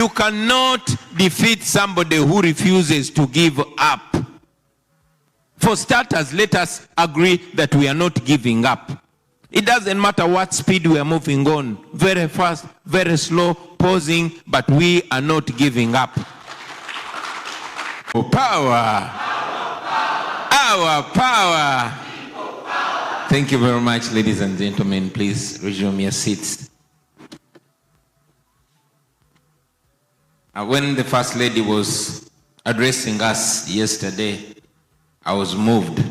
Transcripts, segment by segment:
You cannot defeat somebody who refuses to give up. For starters, let us agree that we are not giving up. It doesn't matter what speed we are moving on, very fast, very slow, pausing, but we are not giving up. Power. Our power. Thank you very much, ladies and gentlemen. Please resume your seats. When the First Lady was addressing us yesterday, I was moved.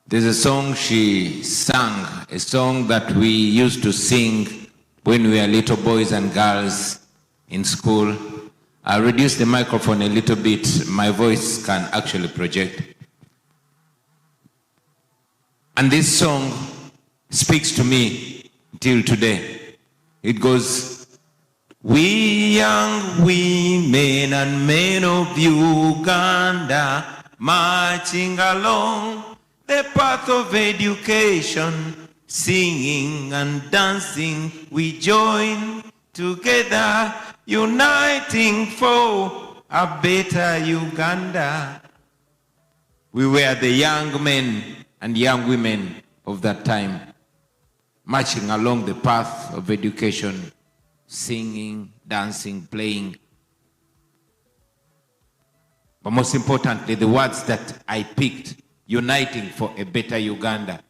There's a song she sang, a song that we used to sing when we were little boys and girls in school. I reduced the microphone a little bit. My voice can actually project. And this song speaks to me till today. It goes, we young women and men of Uganda, marching along the path of education, singing and dancing, we join together, uniting for a better Uganda. We were the young men and young women of that time, marching along the path of education, singing, dancing, playing. But most importantly, the words that I picked, uniting for a better Uganda.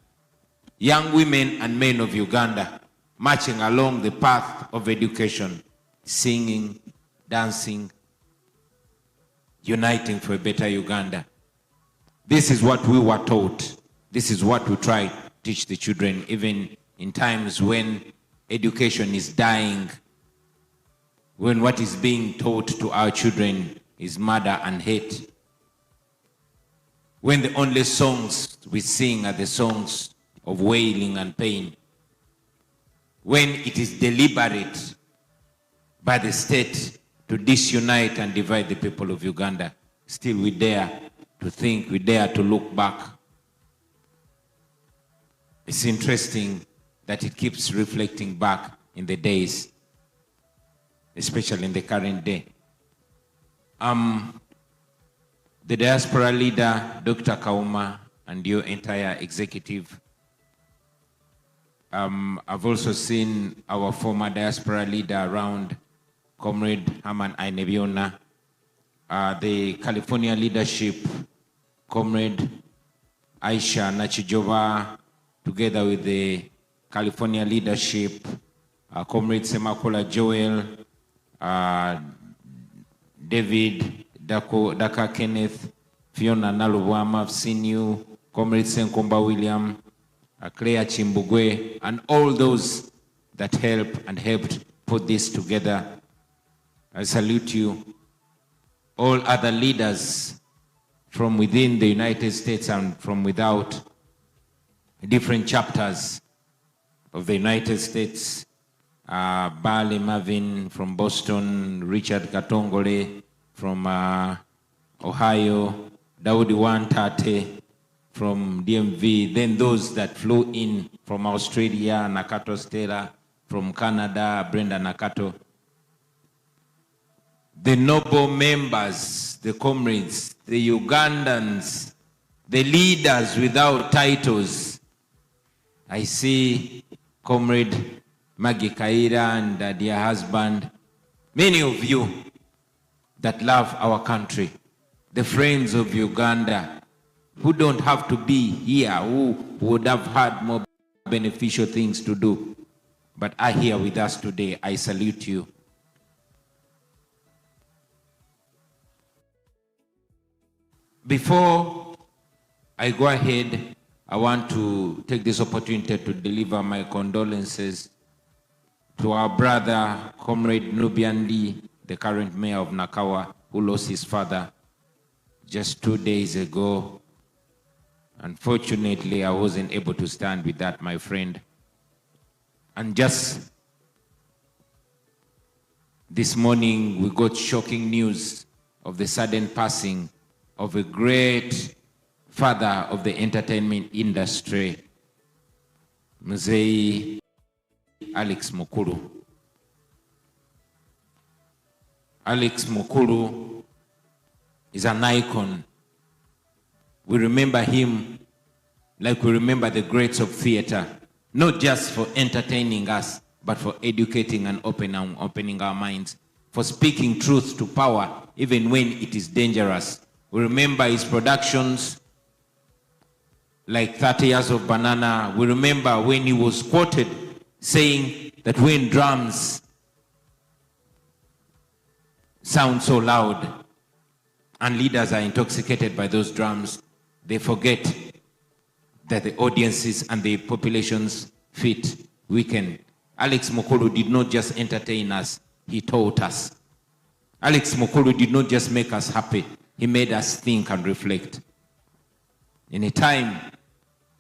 Young women and men of Uganda marching along the path of education, singing, dancing, uniting for a better Uganda. This is what we were taught. This is what we try to teach the children, even in times when education is dying, when what is being taught to our children is murder and hate. When the only songs we sing are the songs of wailing and pain. When it is deliberate by the state to disunite and divide the people of Uganda, still we dare to think, we dare to look back. It's interesting that it keeps reflecting back in the days, especially in the current day. The diaspora leader, Dr. Kauma, and your entire executive. I've also seen our former diaspora leader around, Comrade Herman Ainebiona, the California leadership, Comrade Aisha Nachijova, together with the California leadership, Comrade Semakola Joel, David, Daka Kenneth, Fiona Nalubwama, I've seen you, Comrade Senkomba William, Claire Chimbugwe, and all those that helped put this together. I salute you. All other leaders from within the United States and from without, different chapters of the United States, Bali Marvin from Boston, Richard Katongole from Ohio, Daudi Wantate from DMV, then those that flew in from Australia, Nakato Stella from Canada, Brenda Nakato. The noble members, the comrades, the Ugandans, the leaders without titles. I see Comrade Maggie Kaira and dear husband, many of you that love our country, the friends of Uganda, who don't have to be here, who would have had more beneficial things to do, but are here with us today. I salute you. Before I go ahead, I want to take this opportunity to deliver my condolences to our brother, Comrade Nubian Lee, the current mayor of Nakawa, who lost his father just 2 days ago. Unfortunately, I wasn't able to stand with that, my friend. And just this morning, we got shocking news of the sudden passing of a great father of the entertainment industry, Mzee Alex Mukulu. Alex Mukulu is an icon. We remember him like we remember the greats of theater, not just for entertaining us, but for educating and opening our minds, for speaking truth to power, even when it is dangerous. We remember his productions, like 30 Years of Banana. We remember when he was quoted saying that when drums sound so loud and leaders are intoxicated by those drums, they forget that the audiences and the population's feet weaken. Alex Mukulu did not just entertain us, he taught us. Alex Mukulu did not just make us happy, he made us think and reflect. In a time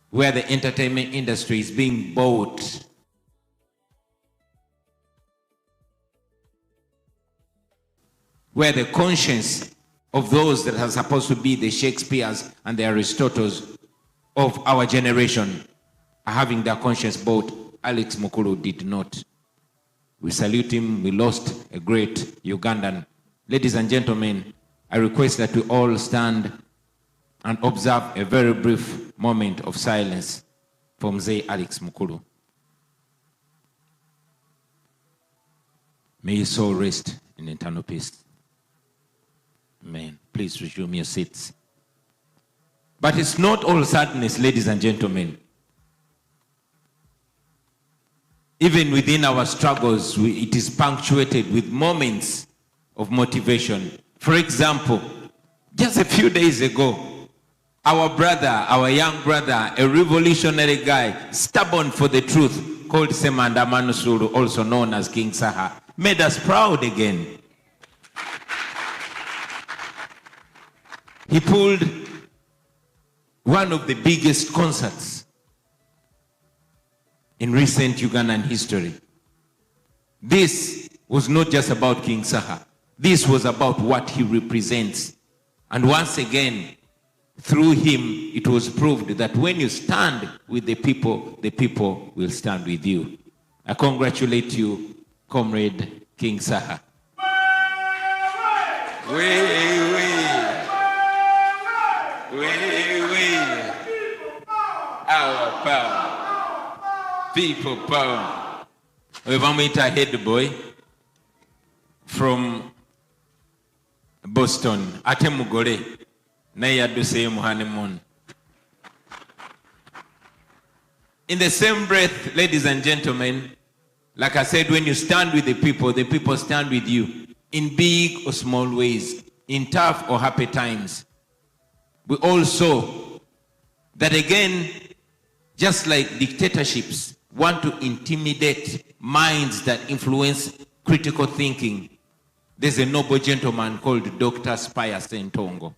where the entertainment industry is being bought, where the conscience of those that are supposed to be the Shakespeares and the Aristotles of our generation are having their conscience bought, Alex Mukulu did not. We salute him. We lost a great Ugandan. Ladies and gentlemen, I request that we all stand and observe a very brief moment of silence for Mzee Alex Mukulu. May his soul rest in eternal peace. Amen. Please resume your seats. But it's not all sadness, ladies and gentlemen. Even within our struggles, it is punctuated with moments of motivation. For example, just a few days ago, our brother, our young brother, a revolutionary guy, stubborn for the truth, called Semanda Manusuru, also known as King Saha, made us proud again. He pulled one of the biggest concerts in recent Ugandan history. This was not just about King Saha. This was about what he represents. And once again, through him, it was proved that when you stand with the people will stand with you. I congratulate you, Comrade King Saha. Our power. People power. We've met a head boy from Boston, Atemugole. In the same breath, ladies and gentlemen, like I said, when you stand with the people stand with you in big or small ways, in tough or happy times. We all saw that again, just like dictatorships want to intimidate minds that influence critical thinking, there's a noble gentleman called Dr. Spire Sentongo.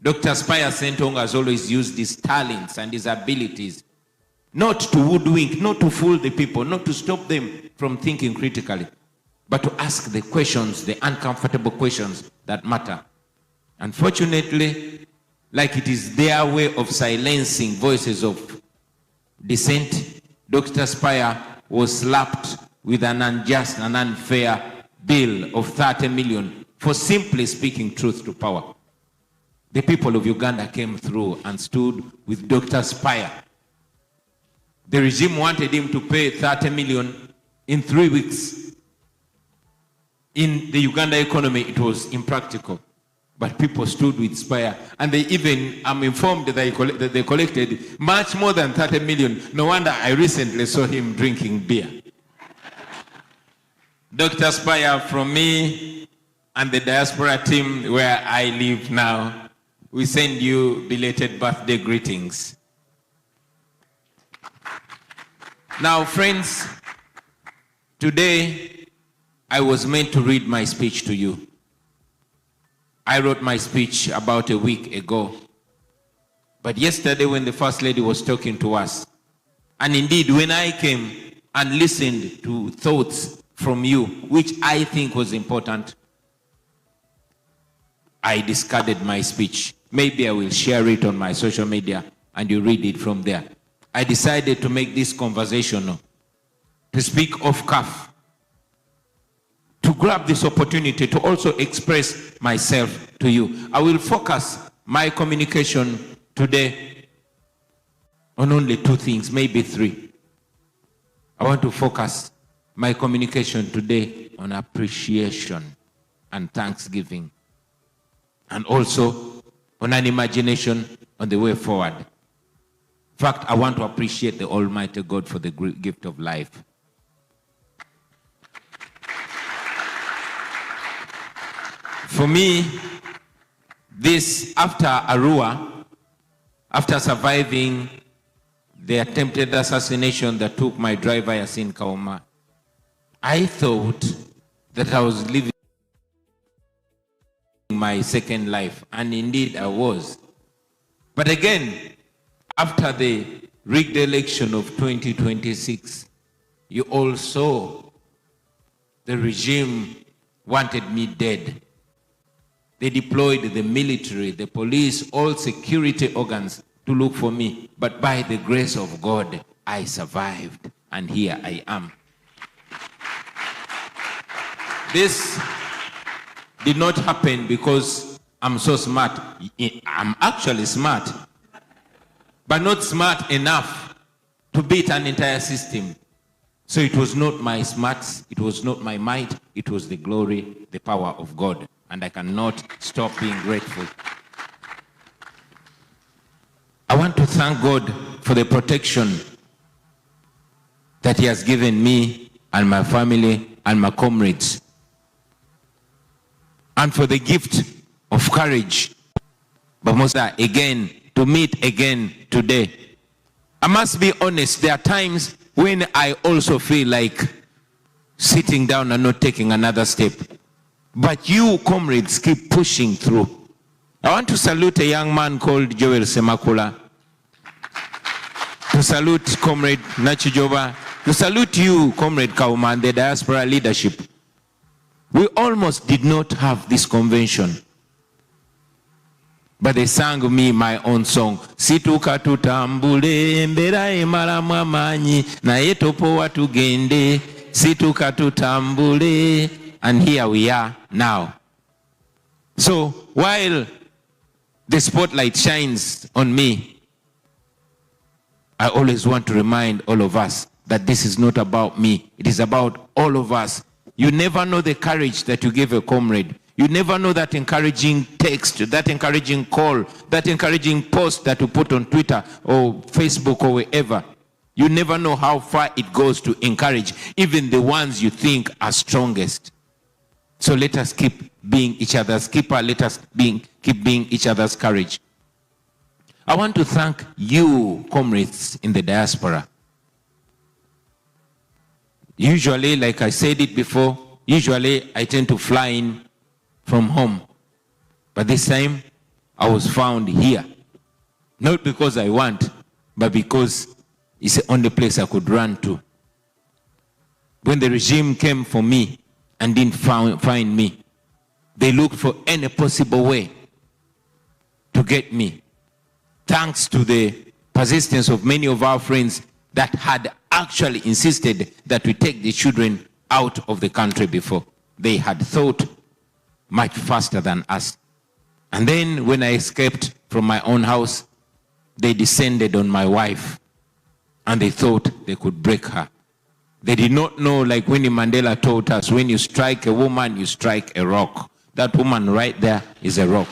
Dr. Spire Sentongo has always used his talents and his abilities not to woodwink, not to fool the people, not to stop them from thinking critically, but to ask the questions, the uncomfortable questions that matter. Unfortunately, like it is their way of silencing voices of dissent, Dr. Spire was slapped with an unjust and unfair bill of 30 million for simply speaking truth to power. The people of Uganda came through and stood with Dr. Spire. The regime wanted him to pay 30 million in 3 weeks. In the Uganda economy, it was impractical. But people stood with Spire, and they even, I'm informed that they collected much more than 30 million. No wonder I recently saw him drinking beer. Dr. Spire, from me and the diaspora team where I live now, we send you belated birthday greetings. Now, friends, today I was meant to read my speech to you. I wrote my speech about a week ago. But yesterday when the First Lady was talking to us, and indeed when I came and listened to thoughts from you, which I think was important, I discarded my speech. Maybe I will share it on my social media and you read it from there. I decided to make this conversational, to speak off cuff, to grab this opportunity to also express myself to you. I will focus my communication today on only two things, maybe three. I want to focus my communication today on appreciation and thanksgiving, and also on an imagination on the way forward. In fact, I want to appreciate the Almighty God for the gift of life. For me, this, after Arua, after surviving the attempted assassination that took my driver Yasin Kauma, I thought that I was living my second life, and indeed I was. But again, after the rigged election of 2026, you all saw the regime wanted me dead. They deployed the military, the police, all security organs to look for me. But by the grace of God, I survived, and here I am. This did not happen because I'm so smart. I'm actually smart, but not smart enough to beat an entire system. So it was not my smarts, it was not my might, it was the glory, the power of God. And I cannot stop being grateful. I want to thank God for the protection that He has given me and my family and my comrades, and for the gift of courage, but most again, to meet again today. I must be honest, there are times when I also feel like sitting down and not taking another step. But you, comrades, keep pushing through. I want to salute a young man called Joel Semakula, to salute Comrade Nachijoba, to salute you, Comrade Kauma, and the diaspora leadership. We almost did not have this convention, but they sang me my own song. Situka tutambule mbera emala mwamanyi na yetopo watu gende. Situka tutambule. And here we are now. So while the spotlight shines on me, I always want to remind all of us that this is not about me. It is about all of us. You never know the courage that you give a comrade. You never know that encouraging text, that encouraging call, that encouraging post that you put on Twitter or Facebook or wherever. You never know how far it goes to encourage even the ones you think are strongest. So let us keep being each other's keeper. Let us keep being each other's courage. I want to thank you, comrades in the diaspora. Usually, like I said it before, usually I tend to fly in from home. But this time, I was found here. Not because I want, but because it's the only place I could run to. When the regime came for me and didn't find me, they looked for any possible way to get me. Thanks to the persistence of many of our friends that had actually insisted that we take the children out of the country before. They had thought much faster than us. And then when I escaped from my own house, they descended on my wife and they thought they could break her. They did not know, like Winnie Mandela taught us, when you strike a woman, you strike a rock. That woman right there is a rock.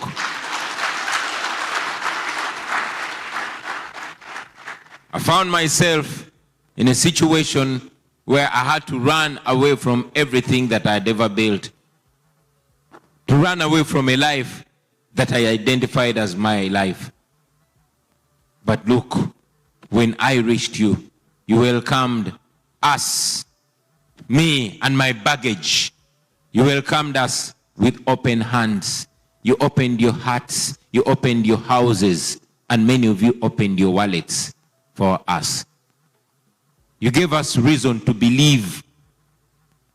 I found myself in a situation where I had to run away from everything that I had ever built. To run away from a life that I identified as my life. But look, when I reached you, you welcomed us, me and my baggage. You welcomed us with open hands. You opened your hearts, you opened your houses, and many of you opened your wallets for us. You gave us reason to believe,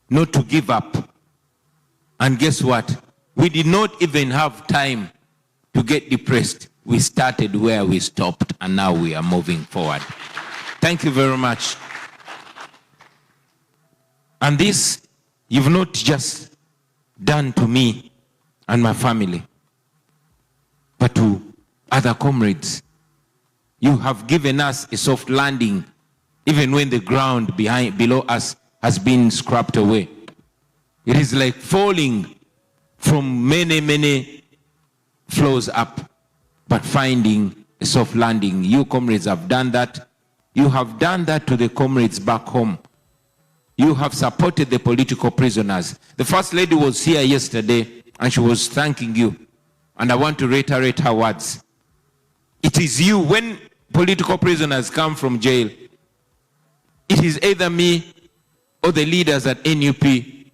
not to give up. And guess what? We did not even have time to get depressed. We started where we stopped, and now we are moving forward. Thank you very much. And this you've not just done to me and my family, but to other comrades. You have given us a soft landing, even when the ground below us has been scrapped away. It is like falling from many, many floors up, but finding a soft landing. You comrades have done that. You have done that to the comrades back home. You have supported the political prisoners. The First Lady was here yesterday and she was thanking you. And I want to reiterate her words. It is you, when political prisoners come from jail, it is either me or the leaders at NUP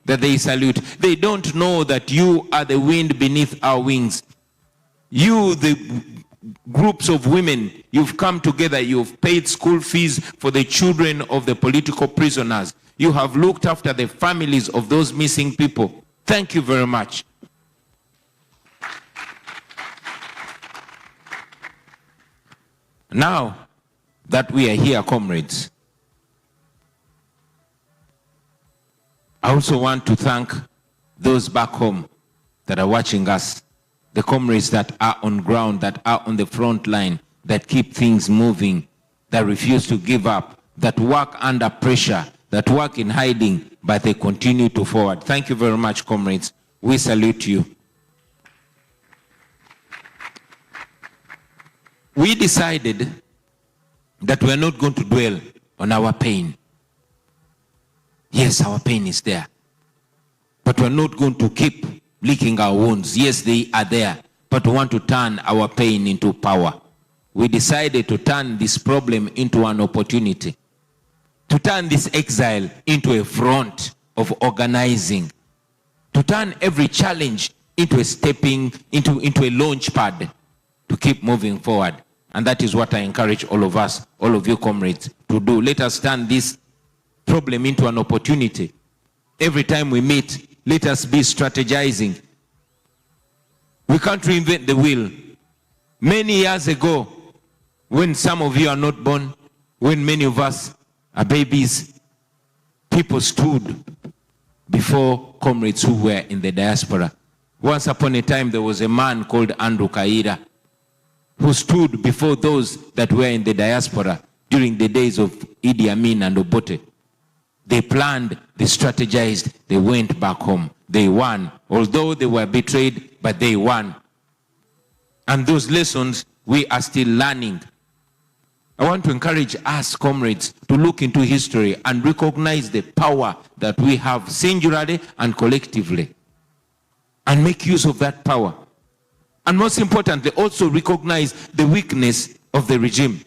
that they salute. They don't know that you are the wind beneath our wings. You, the groups of women, you've come together, you've paid school fees for the children of the political prisoners. You have looked after the families of those missing people. Thank you very much. Now that we are here, comrades, I also want to thank those back home that are watching us, the comrades that are on ground, that are on the front line, that keep things moving, that refuse to give up, that work under pressure, that work in hiding, but they continue to forward. Thank you very much, comrades. We salute you. We decided that we are not going to dwell on our pain. Yes, our pain is there, but we're not going to keep licking our wounds. Yes, they are there, but we want to turn our pain into power. We decided to turn this problem into an opportunity, to turn this exile into a front of organizing, to turn every challenge into a launch pad to keep moving forward. And that is what I encourage all of us, all of you comrades, to do. Let us turn this problem into an opportunity. Every time we meet, let us be strategizing. We can't reinvent the wheel. Many years ago, when some of you are not born, when many of us are babies, people stood before comrades who were in the diaspora. Once upon a time, there was a man called Andrew Kaira who stood before those that were in the diaspora during the days of Idi Amin and Obote. They planned, they strategized, they went back home. They won. Although they were betrayed, but they won. And those lessons we are still learning. I want to encourage us, comrades, to look into history and recognize the power that we have singularly and collectively, and make use of that power. And most importantly, also recognize the weakness of the regime.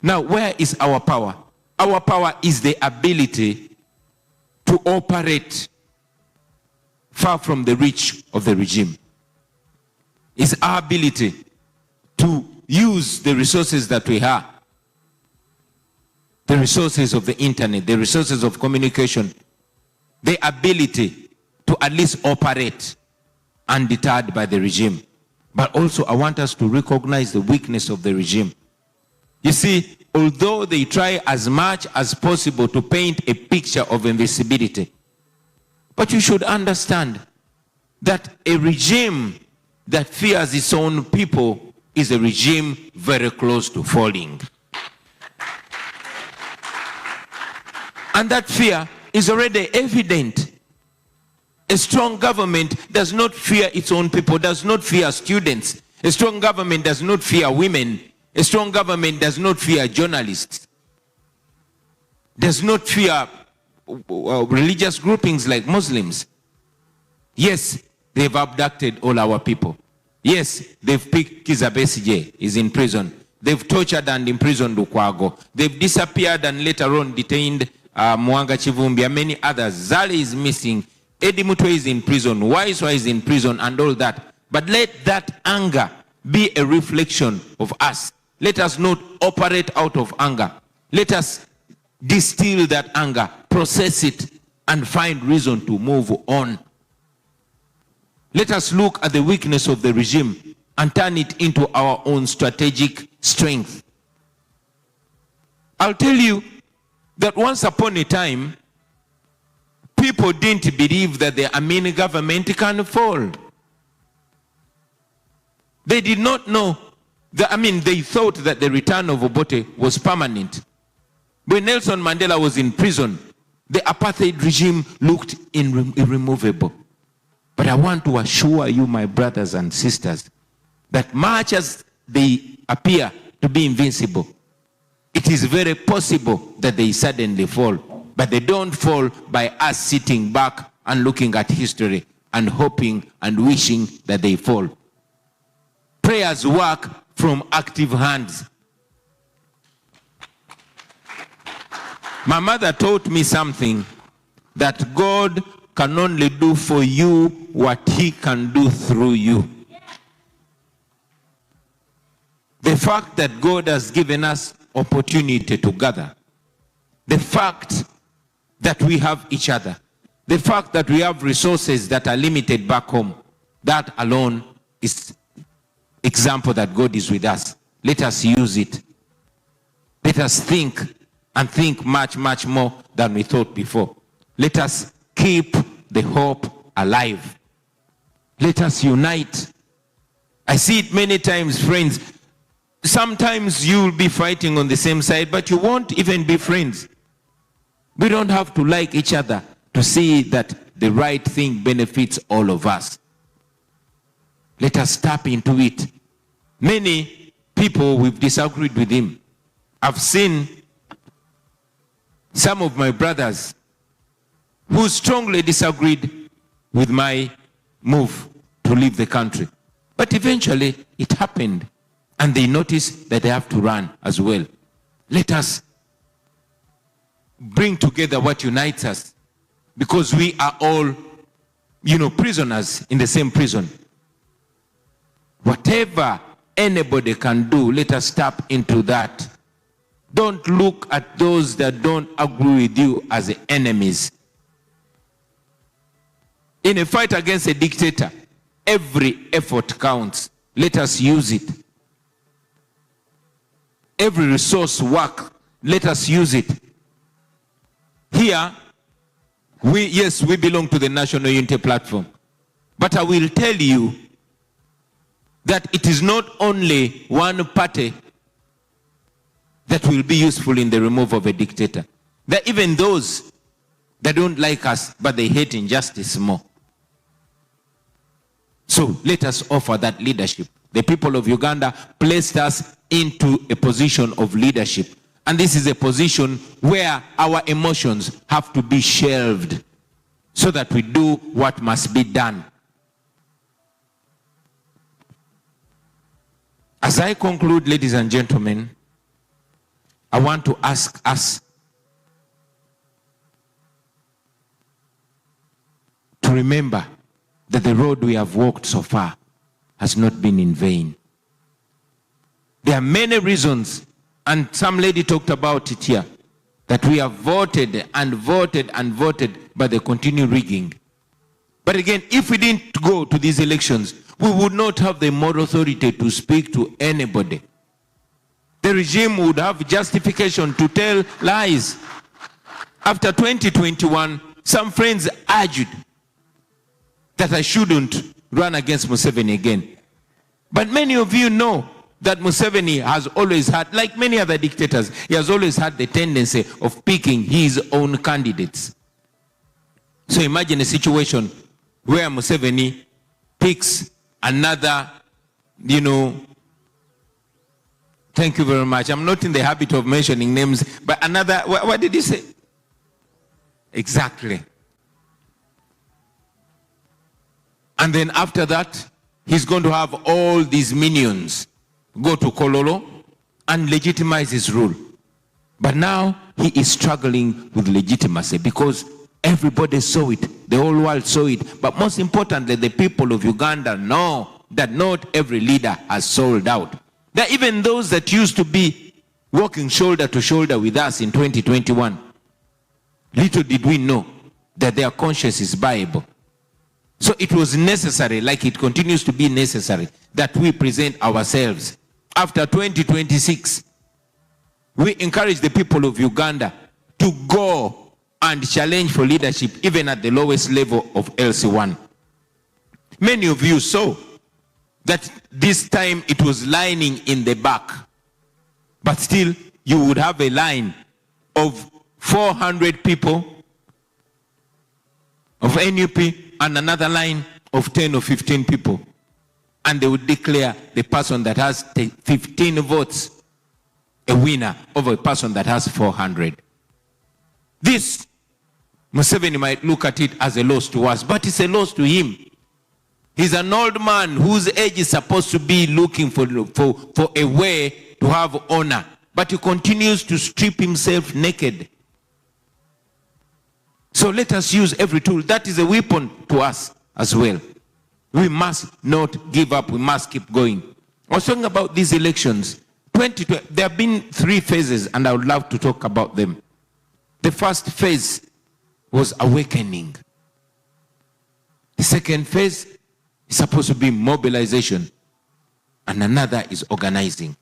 Now, where is our power? Our power is the ability to operate far from the reach of the regime. It's our ability to use the resources that we have, the resources of the internet, the resources of communication, the ability to at least operate undeterred by the regime. But also, I want us to recognize the weakness of the regime. You see, although they try as much as possible to paint a picture of invincibility, but you should understand that a regime that fears its own people is a regime very close to falling. And that fear is already evident. A strong government does not fear its own people, does not fear students. A strong government does not fear women. A strong government does not fear journalists, does not fear religious groupings like Muslims. Yes, they've abducted all our people. Yes, they've picked Kizza Besigye, is in prison. They've tortured and imprisoned Lukwago. They've disappeared and later on detained Mwanga Chivumbi and many others. Zali is missing. Eddie Mutwe is in prison. Waiswa is in prison and all that. But let that anger be a reflection of us. Let us not operate out of anger. Let us distill that anger, process it, and find reason to move on. Let us look at the weakness of the regime and turn it into our own strategic strength. I'll tell you that once upon a time, people People didn't believe that the Amin government can fall. They did not know. They thought that the return of Obote was permanent. When Nelson Mandela was in prison, the apartheid regime looked irremovable. But I want to assure you, my brothers and sisters, that much as they appear to be invincible, it is very possible that they suddenly fall. But they don't fall by us sitting back and looking at history and hoping and wishing that they fall. Prayers work from active hands. My mother taught me something, that God can only do for you what he can do through you. The fact that God has given us opportunity to gather, the fact that we have each other, the fact that we have resources that are limited back home, that alone is example that God is with us. Let us use it. Let us think, and think much, much more than we thought before. Let us keep the hope alive. Let us unite. I see it many times, friends. Sometimes you'll be fighting on the same side, but you won't even be friends. We don't have to like each other to see that the right thing benefits all of us. Let us tap into it. Many people, we've disagreed with him. I've seen some of my brothers who strongly disagreed with my move to leave the country. But eventually it happened, and they noticed that they have to run as well. Let us bring together what unites us, because we are all, prisoners in the same prison. Whatever anybody can do, let us tap into that. Don't look at those that don't agree with you as enemies. In a fight against a dictator, every effort counts. Let us use it. Every resource work, let us use it. Here, we belong to the National Unity Platform. But I will tell you that it is not only one party that will be useful in the removal of a dictator. There are even those that don't like us, but they hate injustice more. So let us offer that leadership. The people of Uganda placed us into a position of leadership. And this is a position where our emotions have to be shelved so that we do what must be done. As I conclude, ladies and gentlemen, I want to ask us to remember that the road we have walked so far has not been in vain. There are many reasons, and some lady talked about it here, that we have voted and voted and voted, but they continue rigging. But again, if we didn't go to these elections, we would not have the moral authority to speak to anybody. The regime would have justification to tell lies. After 2021, some friends argued that I shouldn't run against Museveni again. But many of you know that Museveni has always had, like many other dictators, he has always had the tendency of picking his own candidates. So imagine a situation where Museveni picks another, thank you very much. I'm not in the habit of mentioning names, but another, what did he say? Exactly. And then after that, he's going to have all these minions go to Kololo and legitimize his rule. But now he is struggling with legitimacy because everybody saw it. The whole world saw it. But most importantly, the people of Uganda know that not every leader has sold out. There are even those that used to be walking shoulder to shoulder with us in 2021. Little did we know that their conscience is viable. So it was necessary, like it continues to be necessary, that we present ourselves. After 2026, we encourage the people of Uganda to go and challenge for leadership even at the lowest level of LC1. Many of you saw that this time it was lining in the back, but still you would have a line of 400 people of NUP and another line of 10 or 15 people, and they would declare the person that has 15 votes a winner over a person that has 400. This, Museveni might look at it as a loss to us, but it's a loss to him. He's an old man whose age is supposed to be looking for a way to have honor, but he continues to strip himself naked. So let us use every tool. That is a weapon to us as well. We must not give up. We must keep going. I was talking about these elections. 2020, there have been 3 phases, and I would love to talk about them. The first phase was awakening. The second phase is supposed to be mobilization, and another is organizing.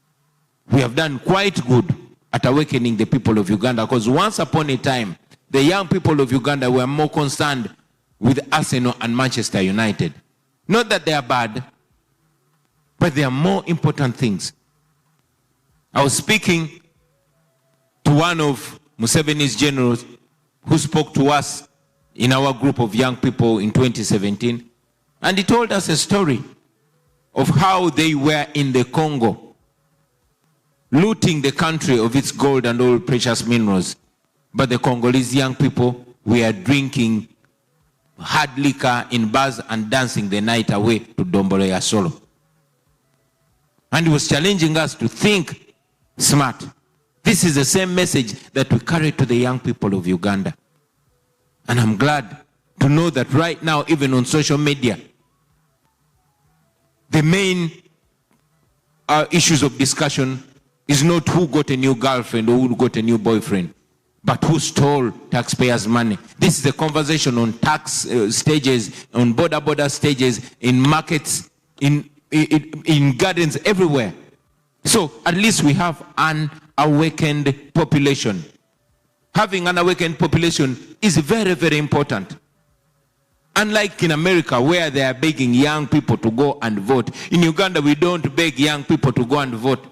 We have done quite good at awakening the people of Uganda, because once upon a time, the young people of Uganda were more concerned with Arsenal and Manchester United. Not that they are bad, but there are more important things. I was speaking to one of Museveni's generals who spoke to us in our group of young people in 2017, and he told us a story of how they were in the Congo, looting the country of its gold and all precious minerals. But the Congolese young people were drinking hard liquor in bars and dancing the night away to Dombolo ya Solo. And he was challenging us to think smart. This is the same message that we carry to the young people of Uganda. And I'm glad to know that right now, even on social media, the main issues of discussion is not who got a new girlfriend or who got a new boyfriend, but who stole taxpayers' money. This is a conversation on tax stages, on border stages, in markets, in gardens, everywhere. So at least we have an awakened population. Having an awakened population is very, very important. Unlike in America, where they are begging young people to go and vote, in Uganda we don't beg young people to go and vote.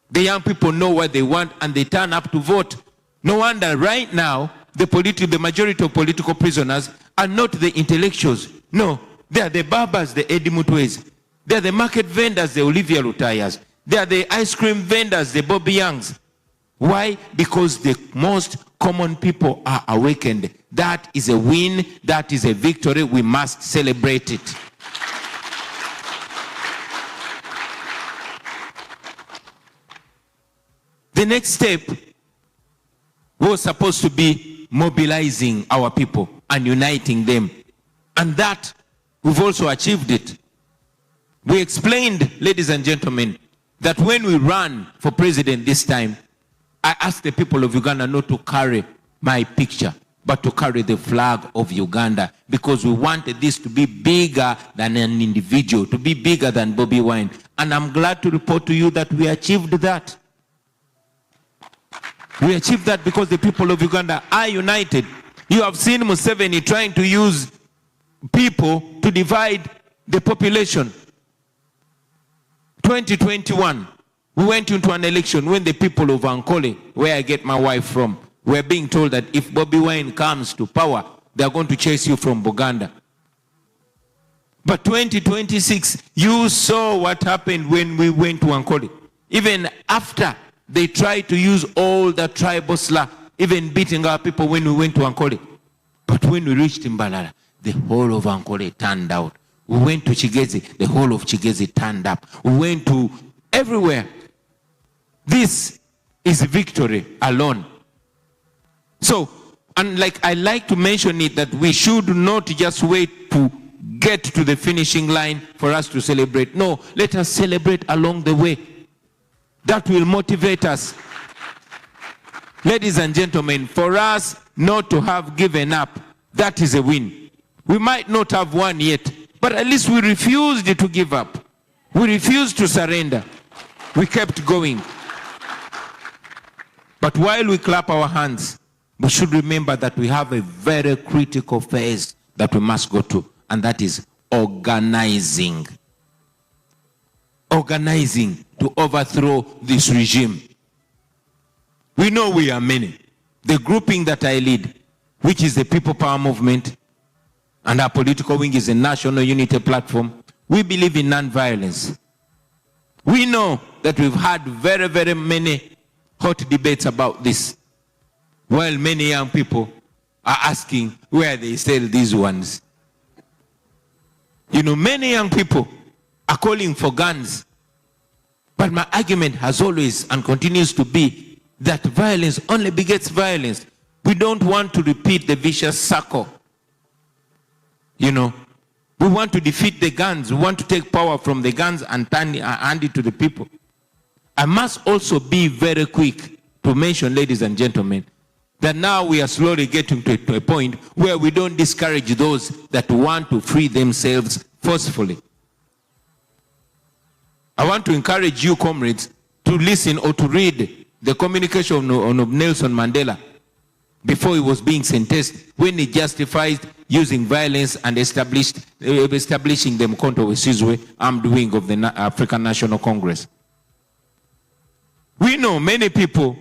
The young people know what they want and they turn up to vote. No wonder right now the majority of political prisoners are not the intellectuals. No, they are the barbers, the Eddie Mutwes. They are the market vendors, the Olivia Lutayas. They are the ice cream vendors, the Bobby Youngs. Why? Because the most common people are awakened. That is a win. That is a victory. We must celebrate it. The next step was supposed to be mobilizing our people and uniting them. And that, we've also achieved it. We explained, ladies and gentlemen, that when we ran for president this time, I asked the people of Uganda not to carry my picture, but to carry the flag of Uganda, because we wanted this to be bigger than an individual, to be bigger than Bobi Wine. And I'm glad to report to you that we achieved that. We achieved that because the people of Uganda are united. You have seen Museveni trying to use people to divide the population. 2021, we went into an election when the people of Ankole, where I get my wife from, were being told that if Bobi Wine comes to power, they are going to chase you from Buganda. But 2026, you saw what happened when we went to Ankole. Even after they tried to use all the tribal slur, even beating our people when we went to Ankole. But when we reached Mbalala, the whole of Ankole turned out. We went to Chigezi, the whole of Chigezi turned up. We went to everywhere. This is victory alone. So, and like I like to mention it, that we should not just wait to get to the finishing line for us to celebrate. No, let us celebrate along the way. That will motivate us. Ladies and gentlemen, for us not to have given up, that is a win. We might not have won yet, but at least we refused to give up. We refused to surrender. We kept going. But while we clap our hands, we should remember that we have a very critical phase that we must go to, and that is organizing. Organizing to overthrow this regime. We know we are many. The grouping that I lead, which is the People Power Movement, and our political wing is a National Unity Platform, we believe in non-violence. We know that we've had very, very many hot debates about this, while many young people are asking where they sell these ones. You know, many young people are calling for guns. But my argument has always and continues to be that violence only begets violence. We don't want to repeat the vicious circle. You know, we want to defeat the guns. We want to take power from the guns and hand it to the people. I must also be very quick to mention, ladies and gentlemen, that now we are slowly getting to a point where we don't discourage those that want to free themselves forcefully. I want to encourage you, comrades, to listen or to read the communication of Nelson Mandela before he was being sentenced, when he justified using violence and establishing the Mkonto Wesizwe armed wing of the African National Congress. We know many people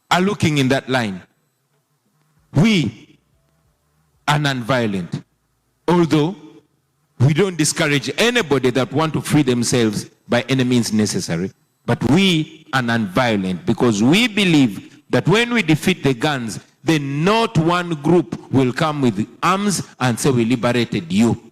are looking in that line. We are non-violent, although we don't discourage anybody that want to free themselves by any means necessary. But we are non-violent because we believe that when we defeat the guns, then not one group will come with arms and say we liberated you.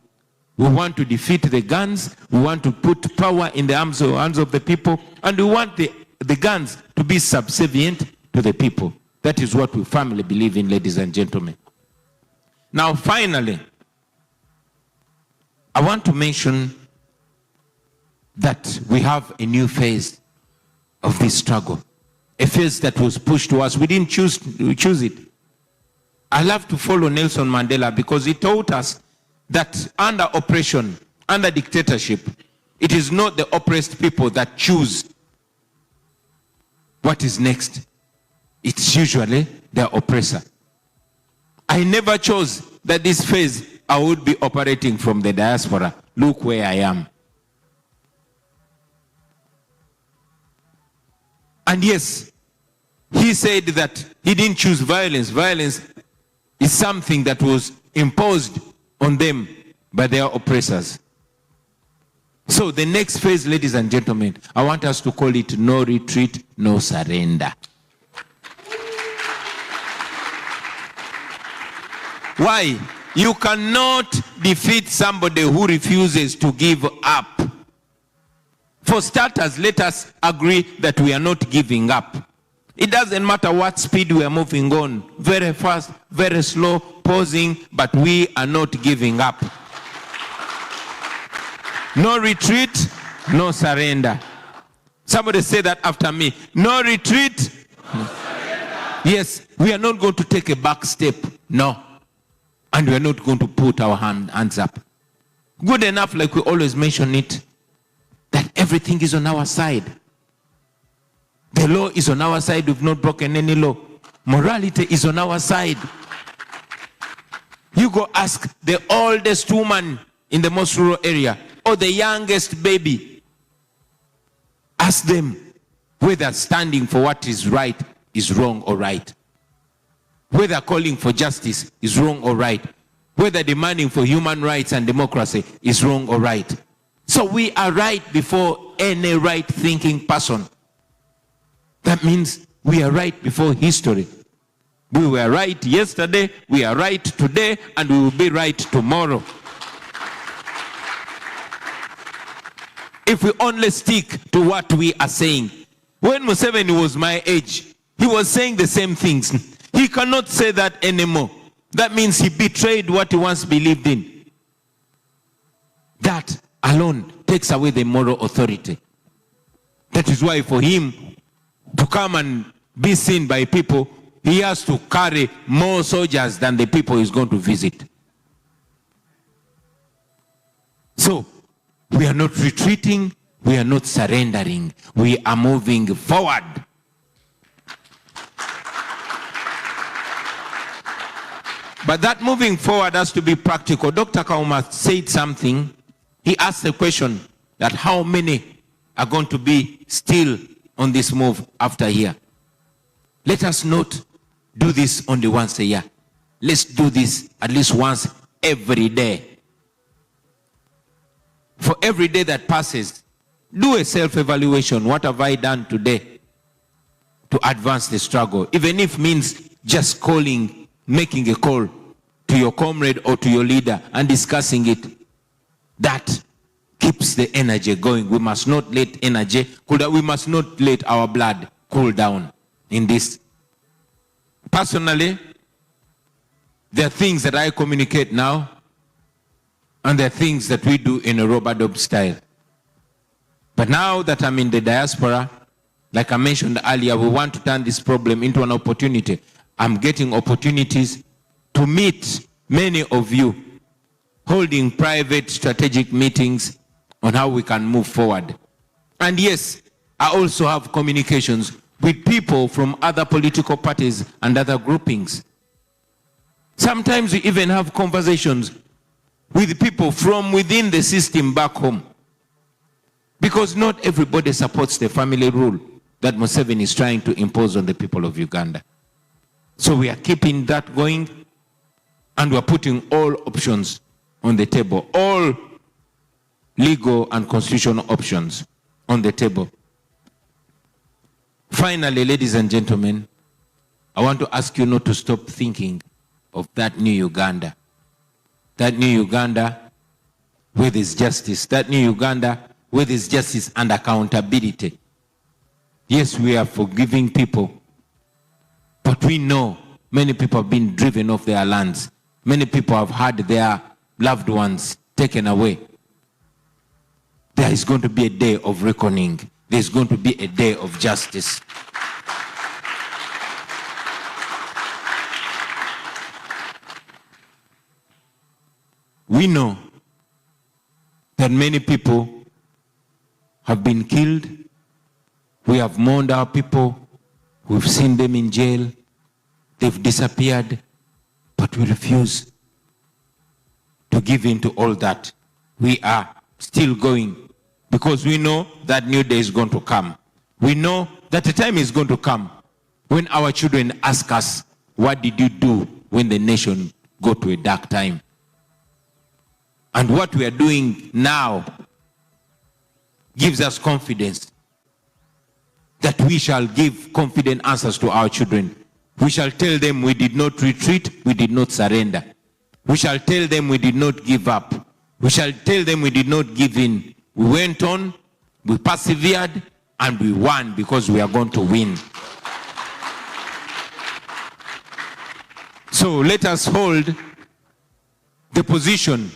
We want to defeat the guns, we want to put power in the hands of the people, and we want the guns to be subservient to the people. That is what we firmly believe in, ladies and gentlemen. Now, finally, I want to mention that we have a new phase of this struggle. A phase that was pushed to us. We didn't choose it. I love to follow Nelson Mandela because he taught us that under oppression, under dictatorship, it is not the oppressed people that choose what is next. It's usually their oppressor. I never chose that this phase I would be operating from the diaspora. Look where I am. And yes, he said that he didn't choose violence. Violence is something that was imposed on them by their oppressors. So the next phase, ladies and gentlemen, I want us to call it no retreat, no surrender. Why? You cannot defeat somebody who refuses to give up. For starters, let us agree that we are not giving up. It doesn't matter what speed we are moving on, very fast, very slow, pausing, but we are not giving up. No retreat, no surrender. Somebody say that after me. No retreat, no surrender. Yes, we are not going to take a back step, no. And we are not going to put our hands up. Good enough, like we always mention it, that everything is on our side. The law is on our side. We've not broken any law. Morality is on our side. You go ask the oldest woman in the most rural area or the youngest baby. Ask them whether standing for what is right is wrong or right. Whether calling for justice is wrong or right. Whether demanding for human rights and democracy is wrong or right. So we are right before any right-thinking person. That means we are right before history. We were right yesterday, we are right today, and we will be right tomorrow. If we only stick to what we are saying. When Museveni was my age, he was saying the same things. He cannot say that anymore. That means he betrayed what he once believed in. That alone takes away the moral authority. That is why for him to come and be seen by people, he has to carry more soldiers than the people he's going to visit. So, we are not retreating, we are not surrendering, we are moving forward. But that moving forward has to be practical. Dr. Kauma said something. He asked the question that how many are going to be still on this move after here. Let us not do this only once a year. Let's do this at least once every day. For every day that passes, do a self-evaluation. What have I done today to advance the struggle? Even if it means just calling, making a call to your comrade or to your leader and discussing it. That keeps the energy going. We must not let energy cool down. We must not let our blood cool down in this. Personally, there are things that I communicate now, and there are things that we do in a Robert style. But now that I'm in the diaspora, like I mentioned earlier, we want to turn this problem into an opportunity. I'm getting opportunities to meet many of you, holding private strategic meetings on how we can move forward. And yes, I also have communications with people from other political parties and other groupings. Sometimes we even have conversations with people from within the system back home. Because not everybody supports the family rule that Museveni is trying to impose on the people of Uganda. So we are keeping that going, and we are putting all options on the table, all legal and constitutional options on the table. Finally, ladies and gentlemen, I want to ask you not to stop thinking of that new Uganda. That new Uganda with its justice. That new Uganda with its justice and accountability. Yes, we are forgiving people, but we know many people have been driven off their lands. Many people have had their loved ones taken away. There is going to be a day of reckoning. There is going to be a day of justice. We know that many people have been killed. We have mourned our people. We've seen them in jail. They've disappeared. But we refuse to give in to all that. We are still going because we know that new day is going to come. We know that the time is going to come when our children ask us, what did you do when the nation got to a dark time? And what we are doing now gives us confidence that we shall give confident answers to our children. We shall tell them we did not retreat, we did not surrender. We shall tell them we did not give up. We shall tell them we did not give in. We went on, we persevered, and we won because we are going to win. So let us hold the position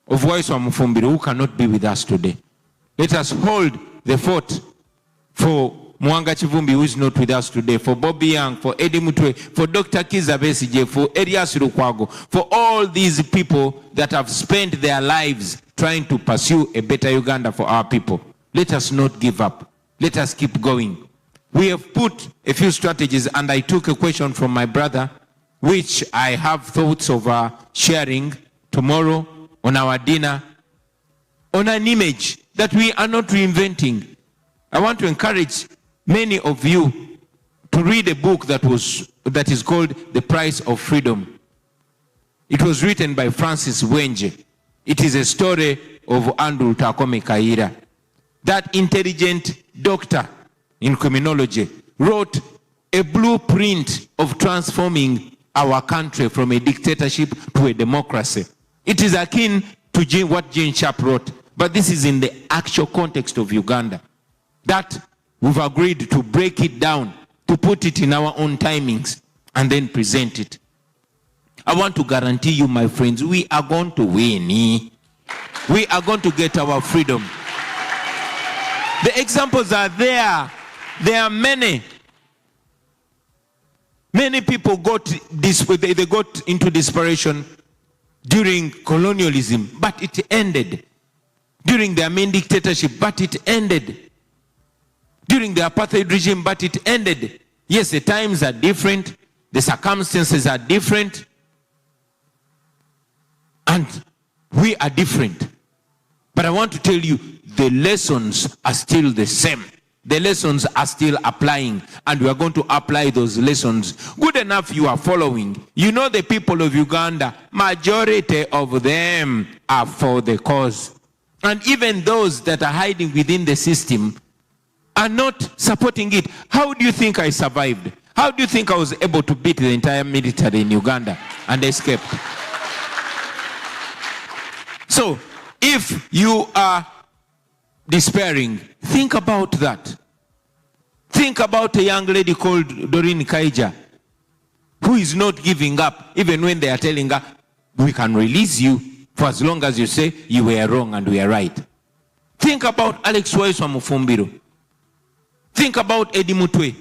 of Waiswa Mufumbire, who cannot be with us today. Let us hold the fort for Mwanga Chivumbi, who is not with us today, for Bobby Young, for Eddie Mutwe, for Dr. Kiza Besigye, for Elias Lukwago, for all these people that have spent their lives trying to pursue a better Uganda for our people. Let us not give up. Let us keep going. We have put a few strategies, and I took a question from my brother, which I have thoughts of sharing tomorrow on our dinner, on an image that we are not reinventing. I want to encourage many of you to read a book that is called The Price of Freedom. It was written by Francis Wenje. It is a story of Andrew Takome Kaira. That intelligent doctor in criminology wrote a blueprint of transforming our country from a dictatorship to a democracy. It is akin to what Jean Sharp wrote, but this is in the actual context of Uganda. That we've agreed to break it down, to put it in our own timings, and then present it. I want to guarantee you, my friends, we are going to win. We are going to get our freedom. The examples are there. There are many. Many people got into desperation during colonialism, but it ended. During the Amin dictatorship, but it ended. During the apartheid regime, but it ended. Yes, the times are different, the circumstances are different, And we are different. But I want to tell you, the lessons are still the same. The lessons are still applying, and we are going to apply those lessons. Good enough you are following. You know the people of Uganda, majority of them are for the cause. And even those that are hiding within the system are not supporting it. How do you think I survived? How do you think I was able to beat the entire military in Uganda and escape? So, if you are despairing, think about that. Think about a young lady called Doreen Kaija, who is not giving up, even when they are telling her, we can release you for as long as you say you were wrong and we are right. Think about Alex Waiswa Mufumbiro. Think about Eddie Mutwe.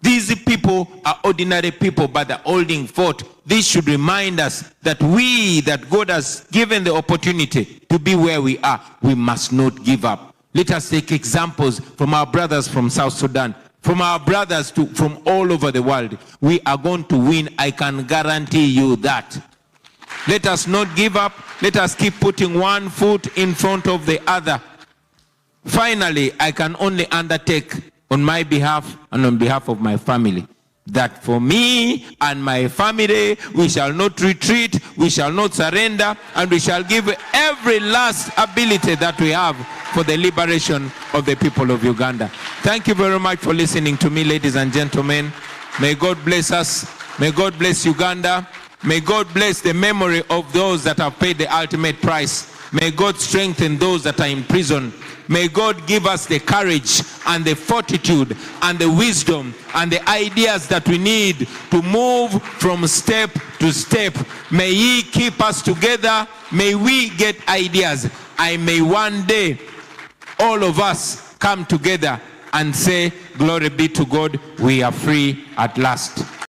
These people are ordinary people, but they're holding fort. This should remind us that that God has given the opportunity to be where we are, we must not give up. Let us take examples from our brothers from South Sudan, from our brothers from all over the world. We are going to win. I can guarantee you that. Let us not give up. Let us keep putting one foot in front of the other. Finally, I can only undertake on my behalf and on behalf of my family that for me and my family, we shall not retreat, we shall not surrender, and we shall give every last ability that we have for the liberation of the people of Uganda. Thank you very much for listening to me, ladies and gentlemen. May God bless us. May God bless Uganda. May God bless the memory of those that have paid the ultimate price. May God strengthen those that are in prison. May God give us the courage and the fortitude and the wisdom and the ideas that we need to move from step to step. May He keep us together. May we get ideas. May one day all of us come together and say, glory be to God, we are free at last.